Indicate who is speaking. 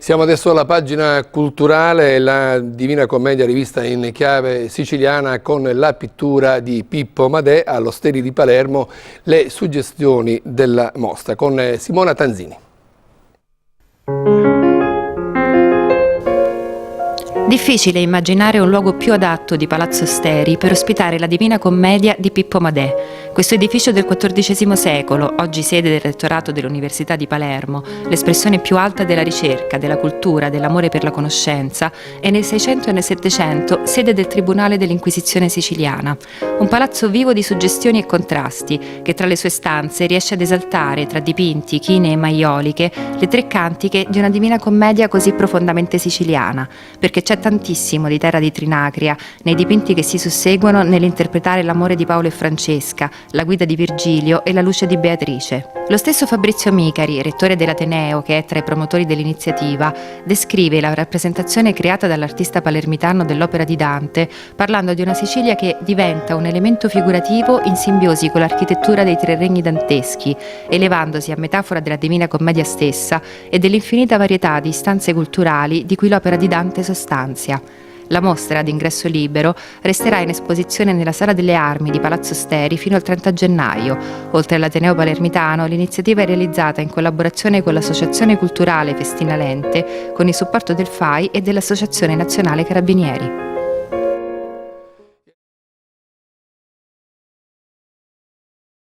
Speaker 1: Siamo adesso alla pagina culturale, la Divina Commedia rivista in chiave siciliana con la pittura di Pippo Madè all'Osteria di Palermo, le suggestioni della mostra con Simona Tanzini.
Speaker 2: Difficile immaginare un luogo più adatto di Palazzo Osteri per ospitare la Divina Commedia di Pippo Madè. Questo edificio del XIV secolo, oggi sede del rettorato dell'Università di Palermo, l'espressione più alta della ricerca, della cultura, dell'amore per la conoscenza, è nel 600 e nel 700 sede del Tribunale dell'Inquisizione siciliana. Un palazzo vivo di suggestioni e contrasti, che tra le sue stanze riesce ad esaltare, tra dipinti, chine e maioliche, le tre cantiche di una Divina Commedia così profondamente siciliana, perché c'è tantissimo di terra di Trinacria nei dipinti che si susseguono nell'interpretare l'amore di Paolo e Francesca, la guida di Virgilio e la luce di Beatrice. Lo stesso Fabrizio Micari, rettore dell'Ateneo, che è tra i promotori dell'iniziativa, descrive la rappresentazione creata dall'artista palermitano dell'opera di Dante, parlando di una Sicilia che diventa un elemento figurativo in simbiosi con l'architettura dei tre regni danteschi, elevandosi a metafora della Divina Commedia stessa e dell'infinita varietà di istanze culturali di cui l'opera di Dante sostanzia. La mostra, ad ingresso libero, resterà in esposizione nella Sala delle Armi di Palazzo Osteri fino al 30 gennaio. Oltre all'Ateneo Palermitano, l'iniziativa è realizzata in collaborazione con l'Associazione Culturale Festina Lente, con il supporto del FAI e dell'Associazione Nazionale Carabinieri.